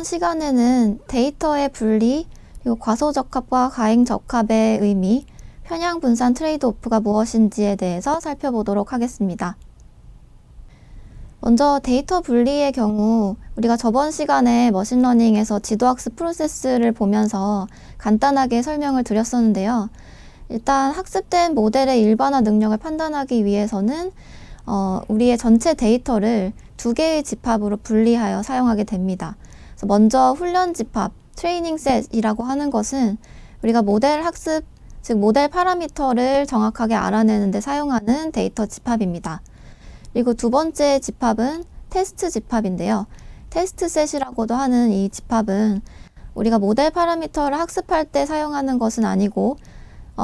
이번 시간에는 데이터의 분리, 그리고 과소적합과 과잉적합의 의미, 편향분산 트레이드오프가 무엇인지에 대해서 살펴보도록 하겠습니다. 먼저 데이터 분리의 경우 우리가 저번 시간에 머신러닝에서 지도학습 프로세스를 보면서 간단하게 설명을 드렸었는데요. 일단 학습된 모델의 일반화 능력을 판단하기 위해서는 우리의 전체 데이터를 두 개의 집합으로 분리하여 사용하게 됩니다. 그래서 먼저 훈련 집합, 트레이닝 셋이라고 하는 것은 우리가 모델 학습, 즉 모델 파라미터를 정확하게 알아내는 데 사용하는 데이터 집합입니다. 그리고 두 번째 집합은 테스트 집합인데요. 테스트 셋이라고도 하는 이 집합은 우리가 모델 파라미터를 학습할 때 사용하는 것은 아니고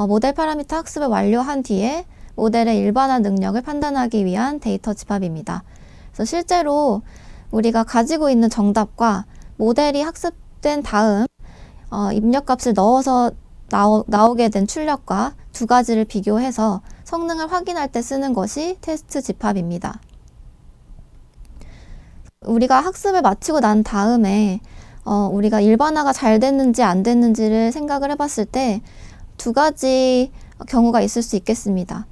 모델 파라미터 학습을 완료한 뒤에 모델의 일반화 능력을 판단하기 위한 데이터 집합입니다. 그래서 실제로 우리가 가지고 있는 정답과 모델이 학습된 다음 입력값을 넣어서 나오게 된 출력과 두 가지를 비교해서 성능을 확인할 때 쓰는 것이 테스트 집합입니다. 우리가 학습을 마치고 난 다음에 우리가 일반화가 잘 됐는지 안 됐는지를 생각을 해봤을 때 두 가지 경우가 있을 수 있겠습니다.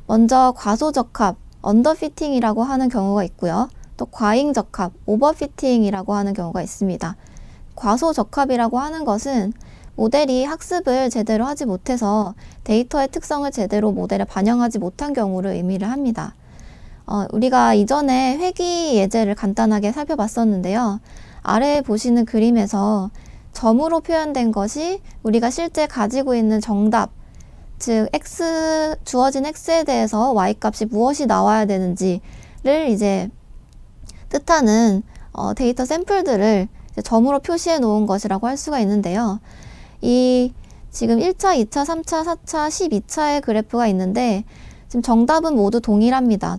먼저 과소적합, 언더피팅이라고 하는 경우가 있고요. 또 과잉적합, 오버피팅이라고 하는 경우가 있습니다. 과소적합이라고 하는 것은 모델이 학습을 제대로 하지 못해서 데이터의 특성을 제대로 모델에 반영하지 못한 경우를 의미를 합니다. 우리가 이전에 회귀 예제를 간단하게 살펴봤었는데요. 아래에 보시는 그림에서 점으로 표현된 것이 우리가 실제 가지고 있는 정답, 즉 주어진 x에 대해서 y값이 무엇이 나와야 되는지를 이제 뜻하는 데이터 샘플들을 이제 점으로 표시해 놓은 것이라고 할 수가 있는데요. 이 지금 1차, 2차, 3차, 4차, 12차의 그래프가 있는데 지금 정답은 모두 동일합니다.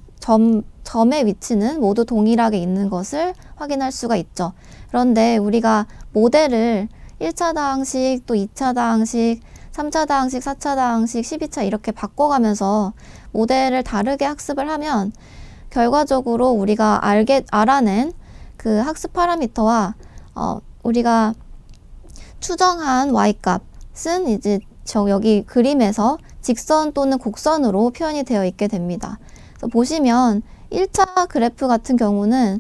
점의 위치는 모두 동일하게 있는 것을 확인할 수가 있죠. 그런데 우리가 모델을 1차 다항식, 또 2차 다항식, 3차 다항식, 4차 다항식, 12차 이렇게 바꿔가면서 모델을 다르게 학습을 하면 결과적으로 우리가 알아낸 그 학습 파라미터와 우리가 추정한 y값은 이제 여기 그림에서 직선 또는 곡선으로 표현이 되어 있게 됩니다. 그래서 보시면 1차 그래프 같은 경우는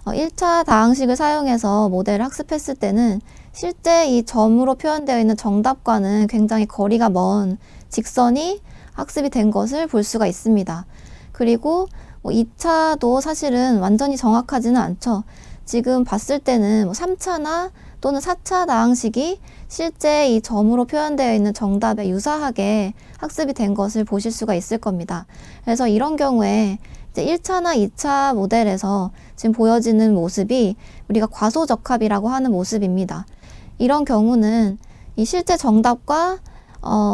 1차 다항식을 사용해서 모델을 학습했을 때는 실제 이 점으로 표현되어 있는 정답과는 굉장히 거리가 먼 직선이 학습이 된 것을 볼 수가 있습니다. 그리고 2차도 사실은 완전히 정확하지는 않죠. 지금 봤을 때는 3차나 또는 4차 다항식이 실제 이 점으로 표현되어 있는 정답에 유사하게 학습이 된 것을 보실 수가 있을 겁니다. 그래서 이런 경우에 이제 1차나 2차 모델에서 지금 보여지는 모습이 우리가 과소적합이라고 하는 모습입니다. 이런 경우는 이 실제 정답과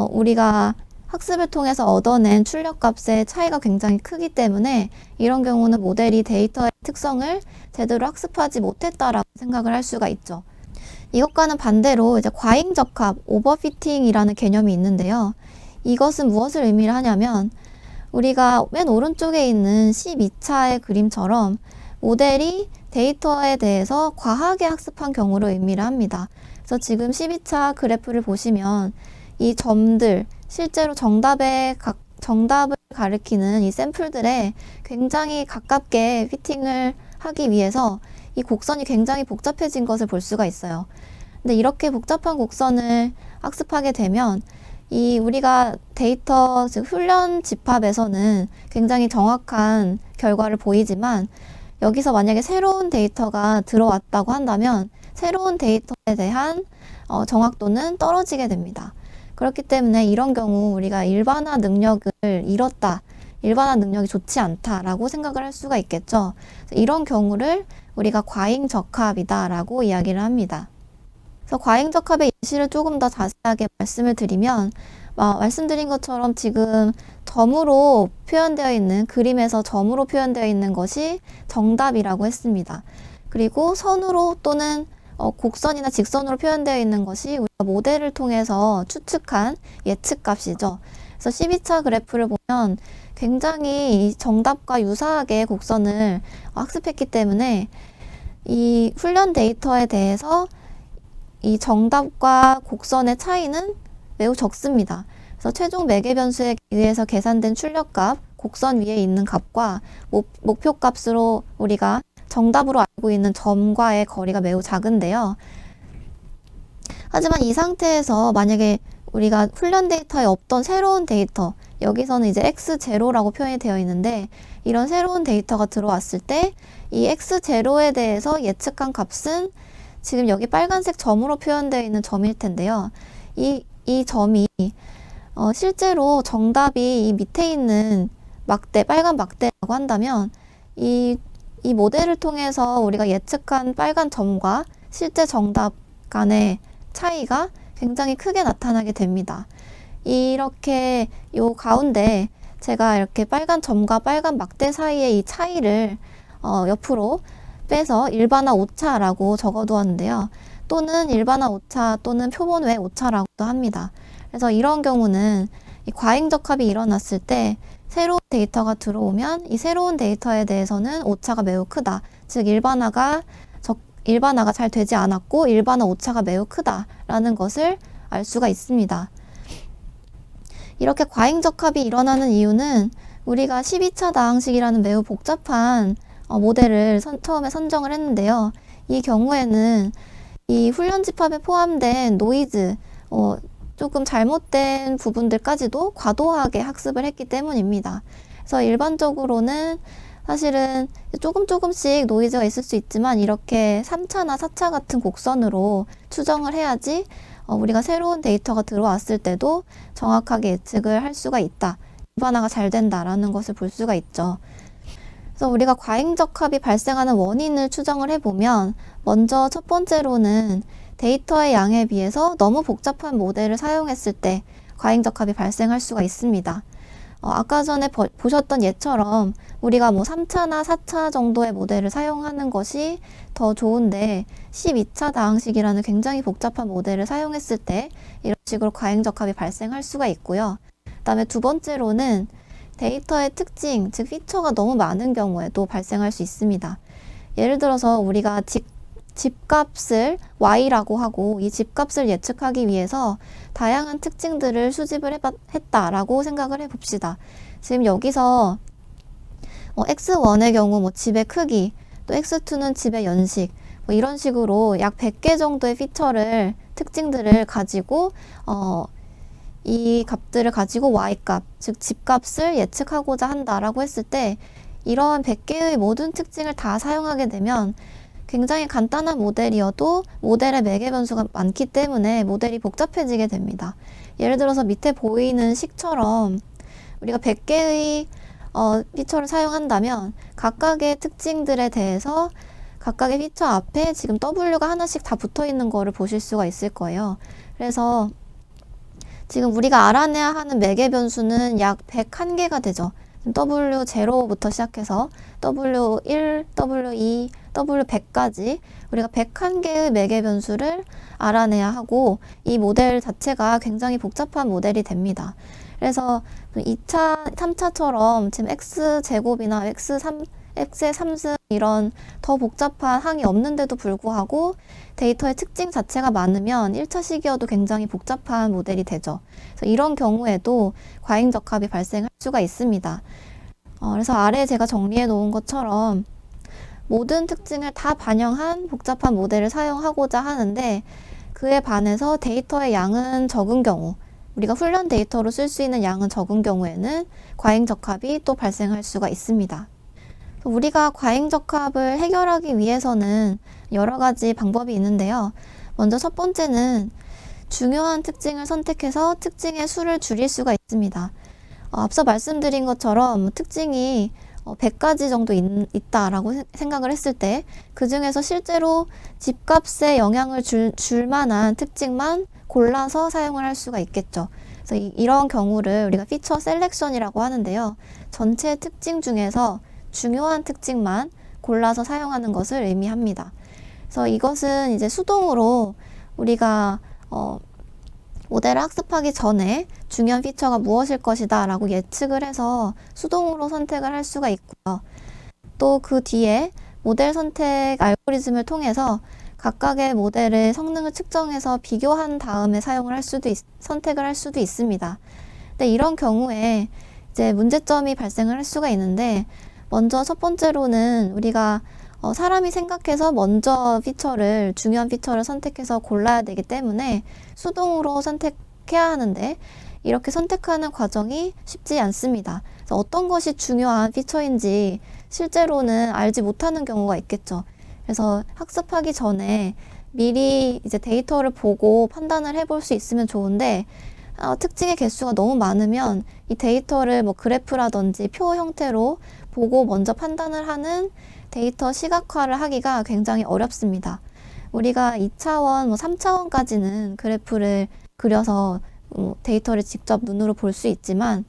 우리가 학습을 통해서 얻어낸 출력값의 차이가 굉장히 크기 때문에 이런 경우는 모델이 데이터의 특성을 제대로 학습하지 못했다라고 생각을 할 수가 있죠. 이것과는 반대로 이제 과잉적합, 오버피팅이라는 개념이 있는데요. 이것은 무엇을 의미를 하냐면 우리가 맨 오른쪽에 있는 12차의 그림처럼 모델이 데이터에 대해서 과하게 학습한 경우를 의미를 합니다. 그래서 지금 12차 그래프를 보시면 이 점들, 실제로 정답을 가리키는 이 샘플들에 굉장히 가깝게 피팅을 하기 위해서 이 곡선이 굉장히 복잡해진 것을 볼 수가 있어요. 근데 이렇게 복잡한 곡선을 학습하게 되면 우리가 데이터, 즉 훈련 집합에서는 굉장히 정확한 결과를 보이지만 여기서 만약에 새로운 데이터가 들어왔다고 한다면 새로운 데이터에 대한 정확도는 떨어지게 됩니다. 그렇기 때문에 이런 경우 우리가 일반화 능력을 잃었다, 일반화 능력이 좋지 않다라고 생각을 할 수가 있겠죠. 이런 경우를 우리가 과잉적합이다라고 이야기를 합니다. 그래서 과잉적합의 예시를 조금 더 자세하게 말씀을 드리면 말씀드린 것처럼 지금 점으로 표현되어 있는 그림에서 점으로 표현되어 있는 것이 정답이라고 했습니다. 그리고 선으로 또는 곡선이나 직선으로 표현되어 있는 것이 우리가 모델을 통해서 추측한 예측값이죠. 그래서 12차 그래프를 보면 굉장히 정답과 유사하게 곡선을 학습했기 때문에 이 훈련 데이터에 대해서 이 정답과 곡선의 차이는 매우 적습니다. 그래서 최종 매개 변수에 의해서 계산된 출력값, 곡선 위에 있는 값과 목표 값으로 우리가 정답으로 알고 있는 점과의 거리가 매우 작은데요. 하지만 이 상태에서 만약에 우리가 훈련 데이터에 없던 새로운 데이터, 여기서는 이제 x0라고 표현이 되어 있는데, 이런 새로운 데이터가 들어왔을 때 이 x0에 대해서 예측한 값은 지금 여기 빨간색 점으로 표현되어 있는 점일 텐데요. 이 점이 실제로 정답이 이 밑에 있는 막대, 빨간 막대라고 한다면 이 모델을 통해서 우리가 예측한 빨간 점과 실제 정답 간의 차이가 굉장히 크게 나타나게 됩니다. 이렇게 요 가운데 제가 이렇게 빨간 점과 빨간 막대 사이의 이 차이를 옆으로 빼서 일반화 오차라고 적어두었는데요. 또는 일반화 오차 또는 표본 외 오차라고도 합니다. 그래서 이런 경우는 이 과잉적합이 일어났을 때 새로운 데이터가 들어오면 이 새로운 데이터에 대해서는 오차가 매우 크다. 즉 일반화가 잘 되지 않았고 일반화 오차가 매우 크다라는 것을 알 수가 있습니다. 이렇게 과잉적합이 일어나는 이유는 우리가 12차 다항식이라는 매우 복잡한 모델을 처음에 선정을 했는데요. 이 경우에는 이 훈련 집합에 포함된 노이즈, 조금 잘못된 부분들까지도 과도하게 학습을 했기 때문입니다. 그래서 일반적으로는 사실은 조금씩 노이즈가 있을 수 있지만 이렇게 3차나 4차 같은 곡선으로 추정을 해야지 우리가 새로운 데이터가 들어왔을 때도 정확하게 예측을 할 수가 있다. 일반화가 잘 된다라는 것을 볼 수가 있죠. 그래서 우리가 과잉적합이 발생하는 원인을 추정을 해보면 먼저 첫 번째로는 데이터의 양에 비해서 너무 복잡한 모델을 사용했을 때 과잉적합이 발생할 수가 있습니다. 아까 전에 보셨던 예처럼 우리가 3차나 4차 정도의 모델을 사용하는 것이 더 좋은데 12차 다항식이라는 굉장히 복잡한 모델을 사용했을 때 이런 식으로 과잉적합이 발생할 수가 있고요. 그 다음에 두 번째로는 데이터의 특징, 즉 피처가 너무 많은 경우에도 발생할 수 있습니다. 예를 들어서 우리가 집값을 y라고 하고 이 집값을 예측하기 위해서 다양한 특징들을 수집을 했다라고 생각을 해봅시다. 지금 여기서 x1의 경우 집의 크기, 또 x2는 집의 연식, 이런 식으로 약 100개 정도의 피처를, 특징들을 가지고 이 값들을 가지고 y값, 즉 집값을 예측하고자 한다라고 했을 때 이러한 100개의 모든 특징을 다 사용하게 되면 굉장히 간단한 모델이어도 모델의 매개 변수가 많기 때문에 모델이 복잡해지게 됩니다. 예를 들어서 밑에 보이는 식처럼 우리가 100개의 피처를 사용한다면 각각의 특징들에 대해서 각각의 피처 앞에 지금 W가 하나씩 다 붙어 있는 거를 보실 수가 있을 거예요. 그래서 지금 우리가 알아내야 하는 매개 변수는 약 101개가 되죠. W0부터 시작해서 W1, W2, W100까지 우리가 101개의 매개 변수를 알아내야 하고 이 모델 자체가 굉장히 복잡한 모델이 됩니다. 그래서 2차, 3차처럼 지금 X제곱이나 X의 3승 이런 더 복잡한 항이 없는데도 불구하고 데이터의 특징 자체가 많으면 1차 시기여도 굉장히 복잡한 모델이 되죠. 그래서 이런 경우에도 과잉적합이 발생할 수가 있습니다. 그래서 아래에 제가 정리해 놓은 것처럼 모든 특징을 다 반영한 복잡한 모델을 사용하고자 하는데 그에 반해서 데이터의 양은 적은 경우, 우리가 훈련 데이터로 쓸 수 있는 양은 적은 경우에는 과잉적합이 또 발생할 수가 있습니다. 우리가 과잉적합을 해결하기 위해서는 여러 가지 방법이 있는데요. 먼저 첫 번째는 중요한 특징을 선택해서 특징의 수를 줄일 수가 있습니다. 앞서 말씀드린 것처럼 특징이 100가지 정도 있다라고 생각을 했을 때 그 중에서 실제로 집값에 영향을 줄 만한 특징만 골라서 사용을 할 수가 있겠죠. 그래서 이런 경우를 우리가 피처 셀렉션이라고 하는데요. 전체 특징 중에서 중요한 특징만 골라서 사용하는 것을 의미합니다. 그래서 이것은 이제 수동으로 우리가 모델을 학습하기 전에 중요한 피처가 무엇일 것이다 라고 예측을 해서 수동으로 선택을 할 수가 있고요. 또 그 뒤에 모델 선택 알고리즘을 통해서 각각의 모델의 성능을 측정해서 비교한 다음에 선택을 할 수도 있습니다. 근데 이런 경우에 이제 문제점이 발생을 할 수가 있는데, 먼저 첫 번째로는 우리가 사람이 생각해서 먼저 중요한 피처를 선택해서 골라야 되기 때문에 수동으로 선택해야 하는데, 이렇게 선택하는 과정이 쉽지 않습니다. 그래서 어떤 것이 중요한 피처인지 실제로는 알지 못하는 경우가 있겠죠. 그래서 학습하기 전에 미리 이제 데이터를 보고 판단을 해볼 수 있으면 좋은데, 특징의 개수가 너무 많으면 이 데이터를 뭐 그래프라든지 표 형태로 보고 먼저 판단을 하는 데이터 시각화를 하기가 굉장히 어렵습니다. 우리가 2차원, 3차원까지는 그래프를 그려서 데이터를 직접 눈으로 볼 수 있지만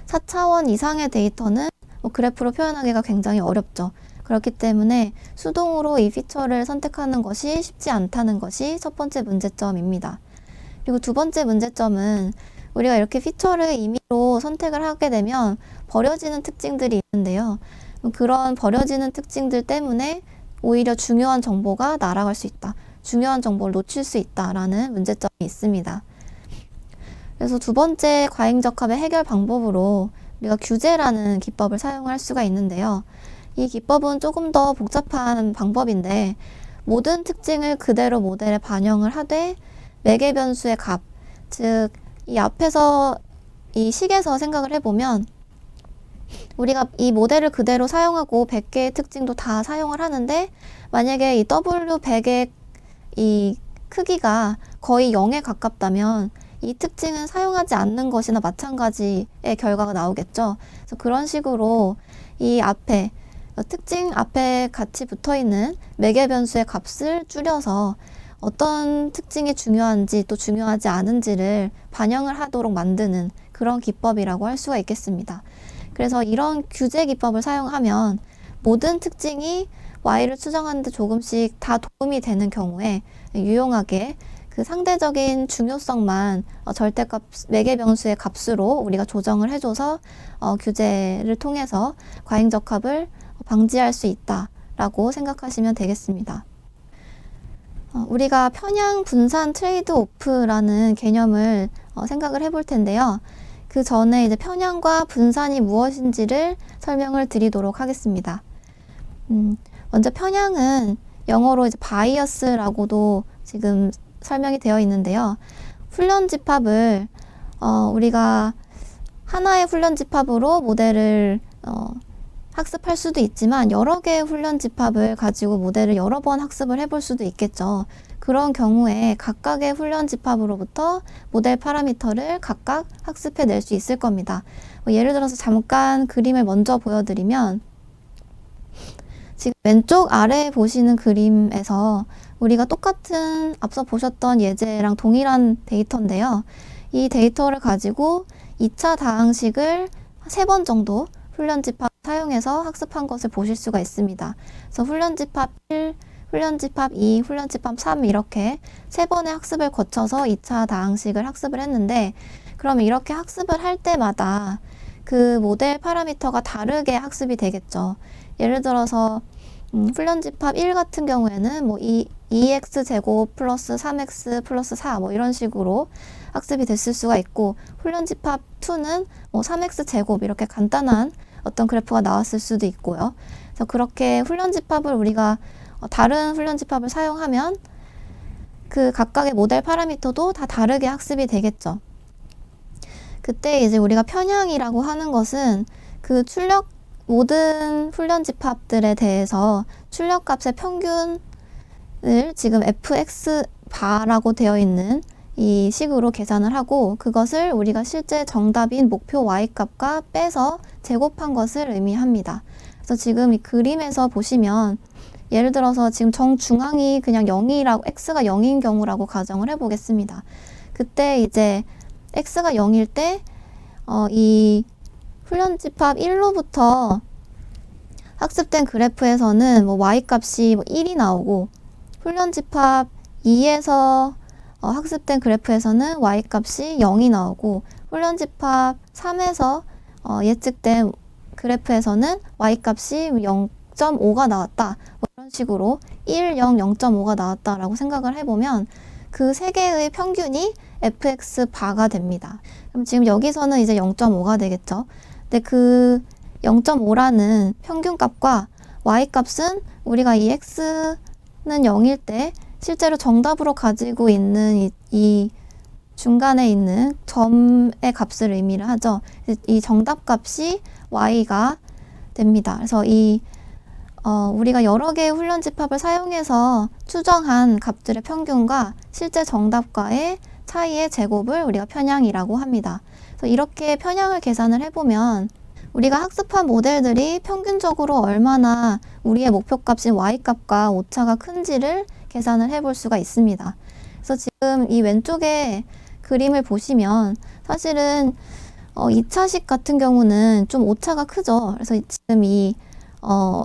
4차원 이상의 데이터는 그래프로 표현하기가 굉장히 어렵죠. 그렇기 때문에 수동으로 이 피처를 선택하는 것이 쉽지 않다는 것이 첫 번째 문제점입니다. 그리고 두 번째 문제점은 우리가 이렇게 피처를 임의로 선택을 하게 되면 버려지는 특징들이 있는데요. 그런 버려지는 특징들 때문에 오히려 중요한 정보가 날아갈 수 있다. 중요한 정보를 놓칠 수 있다라는 문제점이 있습니다. 그래서 두 번째 과잉적합의 해결 방법으로 우리가 규제라는 기법을 사용할 수가 있는데요. 이 기법은 조금 더 복잡한 방법인데, 모든 특징을 그대로 모델에 반영을 하되 매개 변수의 값, 즉 이 앞에서 이 식에서 생각을 해보면 우리가 이 모델을 그대로 사용하고 100개의 특징도 다 사용을 하는데, 만약에 이 W100의 이 크기가 거의 0에 가깝다면 이 특징은 사용하지 않는 것이나 마찬가지의 결과가 나오겠죠. 그래서 그런 식으로 이 앞에 특징 앞에 같이 붙어있는 매개 변수의 값을 줄여서 어떤 특징이 중요한지 또 중요하지 않은지를 반영을 하도록 만드는 그런 기법이라고 할 수가 있겠습니다. 그래서 이런 규제 기법을 사용하면 모든 특징이 y를 추정하는 데 조금씩 다 도움이 되는 경우에 유용하게 그 상대적인 중요성만 절대값 매개 변수의 값으로 우리가 조정을 해줘서 규제를 통해서 과잉적합을 방지할 수 있다라고 생각하시면 되겠습니다. 우리가 편향 분산 트레이드 오프라는 개념을 생각을 해볼 텐데요. 그 전에 이제 편향과 분산이 무엇인지를 설명을 드리도록 하겠습니다. 먼저 편향은 영어로 이제 바이어스라고도 지금 설명이 되어 있는데요. 훈련 집합을 우리가 하나의 훈련 집합으로 모델을 학습할 수도 있지만 여러 개의 훈련 집합을 가지고 모델을 여러 번 학습을 해볼 수도 있겠죠. 그런 경우에 각각의 훈련 집합으로부터 모델 파라미터를 각각 학습해낼 수 있을 겁니다. 예를 들어서 잠깐 그림을 먼저 보여드리면, 지금 왼쪽 아래에 보시는 그림에서 우리가 똑같은 앞서 보셨던 예제랑 동일한 데이터인데요. 이 데이터를 가지고 2차 다항식을 3번 정도 훈련 집합 사용해서 학습한 것을 보실 수가 있습니다. 그래서 훈련 집합 1, 훈련 집합 2, 훈련 집합 3 이렇게 3번의 학습을 거쳐서 2차 다항식을 학습을 했는데, 그러면 이렇게 학습을 할 때마다 그 모델 파라미터가 다르게 학습이 되겠죠. 예를 들어서 훈련 집합 1 같은 경우에는 뭐 2x 제곱 플러스 3x 플러스 4 뭐 이런 식으로 학습이 됐을 수가 있고, 훈련 집합 2는 뭐 3x 제곱 이렇게 간단한 어떤 그래프가 나왔을 수도 있고요. 그래서 그렇게 훈련 집합을 우리가 다른 훈련 집합을 사용하면 그 각각의 모델 파라미터도 다 다르게 학습이 되겠죠. 그때 이제 우리가 편향이라고 하는 것은 그 모든 훈련 집합들에 대해서 출력값의 평균을 지금 fx 바라고 되어 있는 이 식으로 계산을 하고, 그것을 우리가 실제 정답인 목표 y값과 빼서 제곱한 것을 의미합니다. 그래서 지금 이 그림에서 보시면, 예를 들어서 지금 정중앙이 그냥 0이라고, x가 0인 경우라고 가정을 해보겠습니다. 그때 이제 x가 0일 때 이 훈련 집합 1로부터 학습된 그래프에서는 뭐 y값이 뭐 1이 나오고, 훈련 집합 2에서 학습된 그래프에서는 y값이 0이 나오고, 훈련 집합 3에서 예측된 그래프에서는 y값이 0.5가 나왔다. 뭐 이런 식으로 1, 0, 0.5가 나왔다라고 생각을 해보면 그 세 개의 평균이 fx 바가 됩니다. 그럼 지금 여기서는 이제 0.5가 되겠죠. 근데 그 0.5라는 평균값과 y값은 우리가 이 x는 0일 때 실제로 정답으로 가지고 있는 이 중간에 있는 점의 값을 의미를 하죠. 이 정답 값이 y가 됩니다. 그래서 우리가 여러 개의 훈련 집합을 사용해서 추정한 값들의 평균과 실제 정답과의 차이의 제곱을 우리가 편향이라고 합니다. 그래서 이렇게 편향을 계산을 해보면 우리가 학습한 모델들이 평균적으로 얼마나 우리의 목표값인 y값과 오차가 큰지를 계산을 해볼 수가 있습니다. 그래서 지금 이 왼쪽에 그림을 보시면 사실은 2차식 같은 경우는 좀 오차가 크죠. 그래서 지금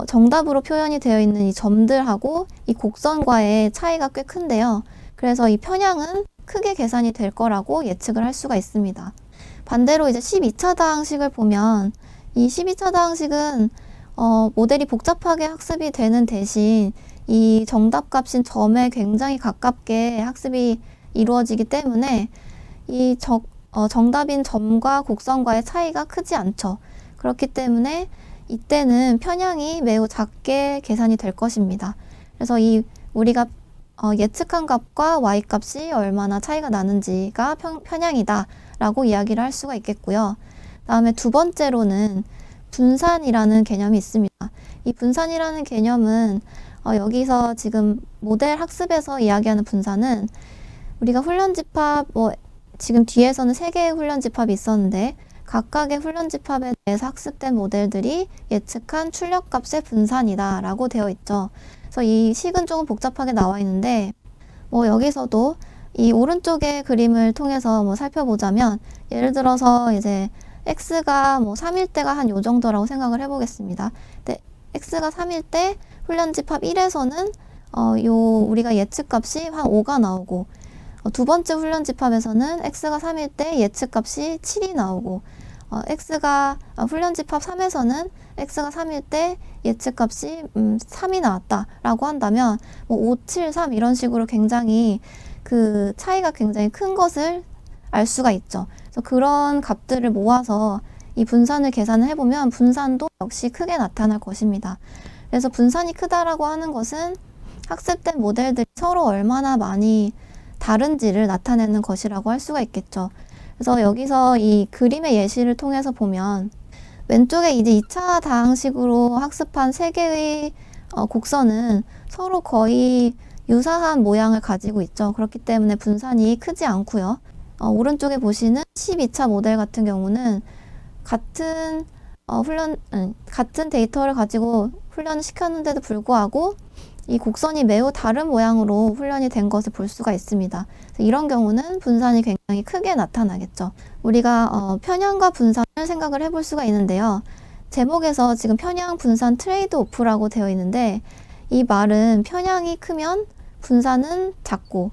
정답으로 표현이 되어 있는 이 점들하고 이 곡선과의 차이가 꽤 큰데요. 그래서 이 편향은 크게 계산이 될 거라고 예측을 할 수가 있습니다. 반대로 이제 12차 다항식을 보면 이 12차 다항식은 모델이 복잡하게 학습이 되는 대신 이 정답값인 점에 굉장히 가깝게 학습이 이루어지기 때문에 이 정답인 점과 곡선과의 차이가 크지 않죠. 그렇기 때문에 이때는 편향이 매우 작게 계산이 될 것입니다. 그래서 우리가 예측한 값과 y값이 얼마나 차이가 나는지가 편향이다 라고 이야기를 할 수가 있겠고요. 다음에 두 번째로는 분산이라는 개념이 있습니다. 이 분산이라는 개념은 여기서 지금 모델 학습에서 이야기하는 분산은 우리가 훈련집합, 지금 뒤에서는 3개의 훈련집합이 있었는데 각각의 훈련집합에 대해서 학습된 모델들이 예측한 출력값의 분산이다 라고 되어 있죠. 그래서 이 식은 조금 복잡하게 나와 있는데 여기서도 이 오른쪽의 그림을 통해서 살펴보자면 예를 들어서 이제 x가 3일 때가 한 요 정도라고 생각을 해보겠습니다. 근데 x가 3일 때 훈련집합 1에서는 우리가 예측값이 한 5가 나오고 두 번째 훈련집합에서는 x가 3일 때 예측값이 7이 나오고 훈련집합 3에서는 x가 3일 때 예측값이 3이 나왔다라고 한다면 5, 7, 3 이런 식으로 굉장히 그 차이가 굉장히 큰 것을 알 수가 있죠. 그래서 그런 값들을 모아서 이 분산을 계산을 해보면 분산도 역시 크게 나타날 것입니다. 그래서 분산이 크다라고 하는 것은 학습된 모델들이 서로 얼마나 많이 다른지를 나타내는 것이라고 할 수가 있겠죠. 그래서 여기서 이 그림의 예시를 통해서 보면 왼쪽에 이제 2차 다항식으로 학습한 3개의 곡선은 서로 거의 유사한 모양을 가지고 있죠. 그렇기 때문에 분산이 크지 않고요. 오른쪽에 보시는 12차 모델 같은 경우는 같은 데이터를 가지고 훈련을 시켰는데도 불구하고 이 곡선이 매우 다른 모양으로 훈련이 된 것을 볼 수가 있습니다. 이런 경우는 분산이 굉장히 크게 나타나겠죠. 우리가 편향과 분산을 생각을 해볼 수가 있는데요. 제목에서 지금 편향, 분산, 트레이드 오프라고 되어 있는데 이 말은 편향이 크면 분산은 작고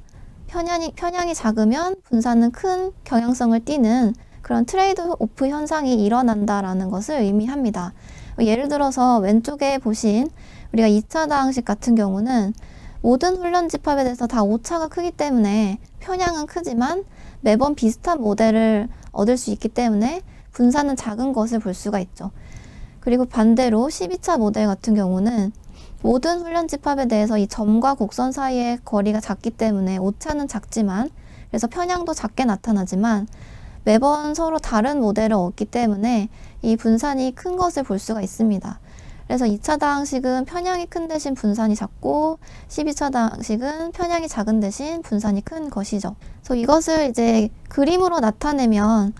편향이 작으면 분산은 큰 경향성을 띠는 그런 트레이드 오프 현상이 일어난다라는 것을 의미합니다. 예를 들어서 왼쪽에 보신 우리가 2차 다항식 같은 경우는 모든 훈련 집합에 대해서 다 오차가 크기 때문에 편향은 크지만 매번 비슷한 모델을 얻을 수 있기 때문에 분산은 작은 것을 볼 수가 있죠. 그리고 반대로 12차 모델 같은 경우는 모든 훈련 집합에 대해서 이 점과 곡선 사이의 거리가 작기 때문에 오차는 작지만 그래서 편향도 작게 나타나지만 매번 서로 다른 모델을 얻기 때문에 이 분산이 큰 것을 볼 수가 있습니다. 그래서 2차 다항식은 편향이 큰 대신 분산이 작고 12차 다항식은 편향이 작은 대신 분산이 큰 것이죠. 그래서 이것을 이제 그림으로 나타내면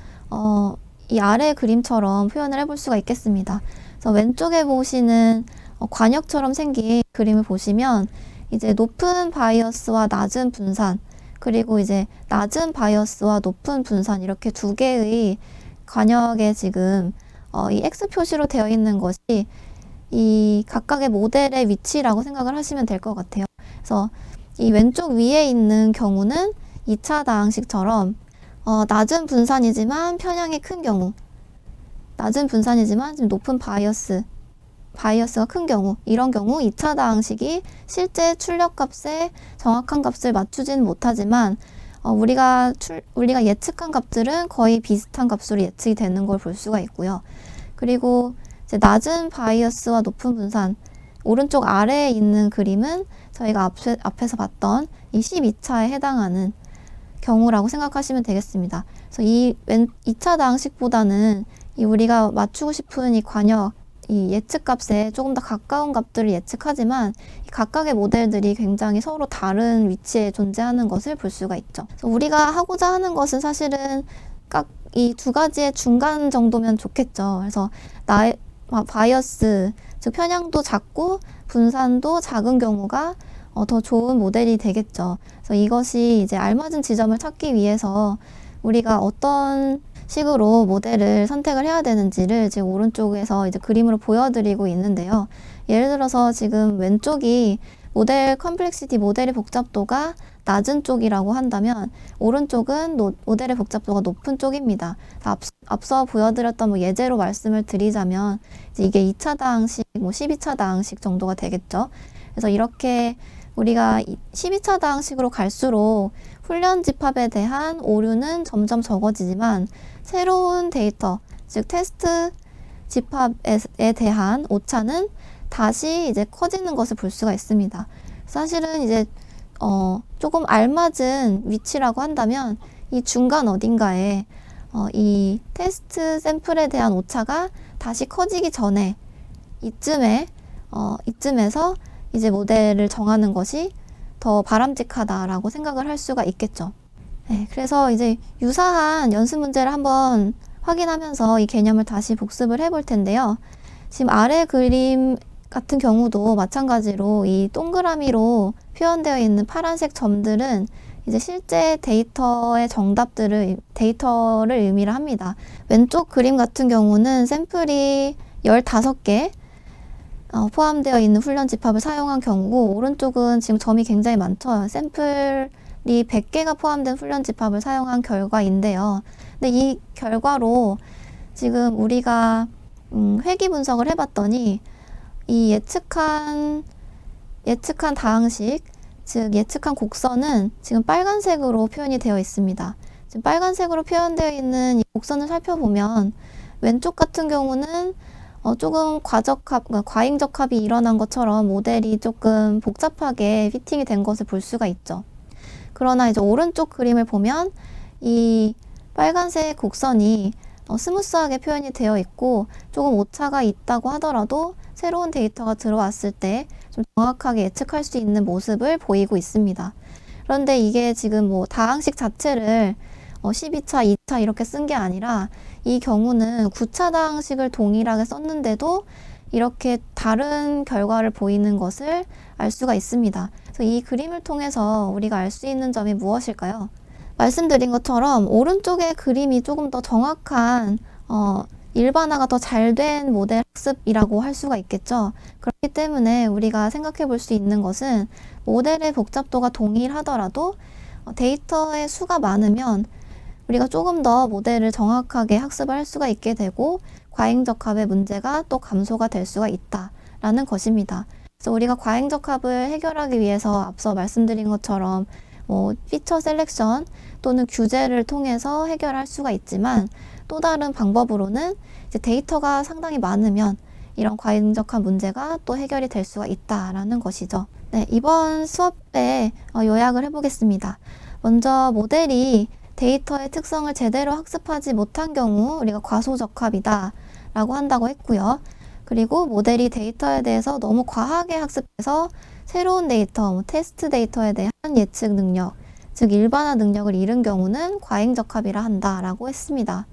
이 아래 그림처럼 표현을 해볼 수가 있겠습니다. 그래서 왼쪽에 보시는 관역처럼 생긴 그림을 보시면 이제 높은 바이어스와 낮은 분산 그리고 이제 낮은 바이어스와 높은 분산 이렇게 두 개의 관역에 지금 이 X 표시로 되어 있는 것이 이 각각의 모델의 위치라고 생각을 하시면 될 것 같아요. 그래서 이 왼쪽 위에 있는 경우는 2차 다항식처럼 낮은 분산이지만 편향이 큰 경우 낮은 분산이지만 좀 높은 바이어스 바이어스가 큰 경우, 이런 경우 2차 다항식이 실제 출력값에 정확한 값을 맞추지는 못하지만 우리가 예측한 값들은 거의 비슷한 값으로 예측이 되는 걸 볼 수가 있고요. 그리고 이제 낮은 바이어스와 높은 분산, 오른쪽 아래에 있는 그림은 저희가 앞에서 봤던 이 12차에 해당하는 경우라고 생각하시면 되겠습니다. 그래서 이 2차 다항식보다는 우리가 맞추고 싶은 이 관역, 이 예측값에 조금 더 가까운 값들을 예측하지만 이 각각의 모델들이 굉장히 서로 다른 위치에 존재하는 것을 볼 수가 있죠. 그래서 우리가 하고자 하는 것은 사실은 각 이 두 가지의 중간 정도면 좋겠죠. 그래서 바이어스, 즉 편향도 작고 분산도 작은 경우가 더 좋은 모델이 되겠죠. 그래서 이것이 이제 알맞은 지점을 찾기 위해서 우리가 어떤 식으로 모델을 선택을 해야 되는지를 지금 오른쪽에서 이제 그림으로 보여드리고 있는데요. 예를 들어서 지금 왼쪽이 모델 컴플렉시티, 모델의 복잡도가 낮은 쪽이라고 한다면 오른쪽은 모델의 복잡도가 높은 쪽입니다. 앞서 보여드렸던 예제로 말씀을 드리자면 이게 2차 다항식, 12차 다항식 정도가 되겠죠. 그래서 이렇게 우리가 12차 다항식으로 갈수록 훈련 집합에 대한 오류는 점점 적어지지만 새로운 데이터, 즉 테스트 집합에 대한 오차는 다시 이제 커지는 것을 볼 수가 있습니다. 사실은 이제 조금 알맞은 위치라고 한다면 이 중간 어딘가에 이 테스트 샘플에 대한 오차가 다시 커지기 전에 이쯤에서 이제 모델을 정하는 것이 더 바람직하다라고 생각을 할 수가 있겠죠. 네, 그래서 이제 유사한 연습 문제를 한번 확인하면서 이 개념을 다시 복습을 해볼 텐데요. 지금 아래 그림 같은 경우도 마찬가지로 이 동그라미로 표현되어 있는 파란색 점들은 이제 실제 데이터를 의미를 합니다. 왼쪽 그림 같은 경우는 샘플이 15개 포함되어 있는 훈련 집합을 사용한 경우고, 오른쪽은 지금 점이 굉장히 많죠. 샘플이 100개가 포함된 훈련 집합을 사용한 결과인데요. 근데 이 결과로 지금 우리가 회귀 분석을 해봤더니 이 예측한 다항식, 즉 예측한 곡선은 지금 빨간색으로 표현이 되어 있습니다. 지금 빨간색으로 표현되어 있는 이 곡선을 살펴보면 왼쪽 같은 경우는 조금 과잉적합이 일어난 것처럼 모델이 조금 복잡하게 피팅이 된 것을 볼 수가 있죠. 그러나 이제 오른쪽 그림을 보면 이 빨간색 곡선이 스무스하게 표현이 되어 있고 조금 오차가 있다고 하더라도 새로운 데이터가 들어왔을 때 좀 정확하게 예측할 수 있는 모습을 보이고 있습니다. 그런데 이게 지금 다항식 자체를 12차, 2차 이렇게 쓴 게 아니라 이 경우는 9차 다항식을 동일하게 썼는데도 이렇게 다른 결과를 보이는 것을 알 수가 있습니다. 그래서 이 그림을 통해서 우리가 알 수 있는 점이 무엇일까요? 말씀드린 것처럼 오른쪽의 그림이 조금 더 정확한 일반화가 더 잘 된 모델 학습이라고 할 수가 있겠죠. 그렇기 때문에 우리가 생각해 볼 수 있는 것은 모델의 복잡도가 동일하더라도 데이터의 수가 많으면 우리가 조금 더 모델을 정확하게 학습을 할 수가 있게 되고 과잉적합의 문제가 또 감소가 될 수가 있다라는 것입니다. 그래서 우리가 과잉적합을 해결하기 위해서 앞서 말씀드린 것처럼 피처 셀렉션 또는 규제를 통해서 해결할 수가 있지만 또 다른 방법으로는 이제 데이터가 상당히 많으면 이런 과잉적합 문제가 또 해결이 될 수가 있다라는 것이죠. 네, 이번 수업에 요약을 해보겠습니다. 먼저 모델이 데이터의 특성을 제대로 학습하지 못한 경우 우리가 과소적합이다 라고 한다고 했고요. 그리고 모델이 데이터에 대해서 너무 과하게 학습해서 새로운 데이터, 테스트 데이터에 대한 예측 능력, 즉 일반화 능력을 잃은 경우는 과잉적합이라 한다라고 했습니다.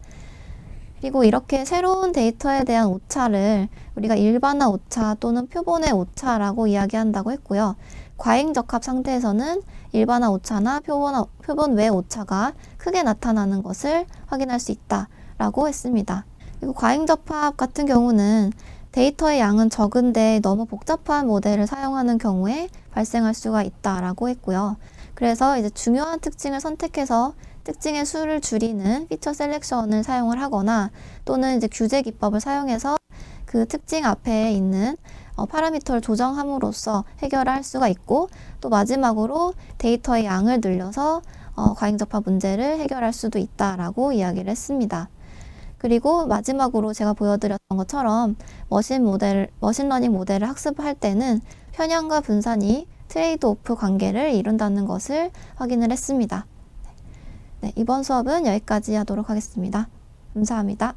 그리고 이렇게 새로운 데이터에 대한 오차를 우리가 일반화 오차 또는 표본의 오차라고 이야기한다고 했고요. 과잉적합 상태에서는 일반화 오차나 표본 외 오차가 크게 나타나는 것을 확인할 수 있다라고 했습니다. 그리고 과잉적합 같은 경우는 데이터의 양은 적은데 너무 복잡한 모델을 사용하는 경우에 발생할 수가 있다라고 했고요. 그래서 이제 중요한 특징을 선택해서 특징의 수를 줄이는 피처 셀렉션을 사용을 하거나 또는 이제 규제 기법을 사용해서 그 특징 앞에 있는 파라미터를 조정함으로써 해결할 수가 있고, 또 마지막으로 데이터의 양을 늘려서 과잉접하 문제를 해결할 수도 있다라고 이야기를 했습니다. 그리고 마지막으로 제가 보여드렸던 것처럼 머신러닝 모델을 학습할 때는 편향과 분산이 트레이드 오프 관계를 이룬다는 것을 확인을 했습니다. 네, 이번 수업은 여기까지 하도록 하겠습니다. 감사합니다.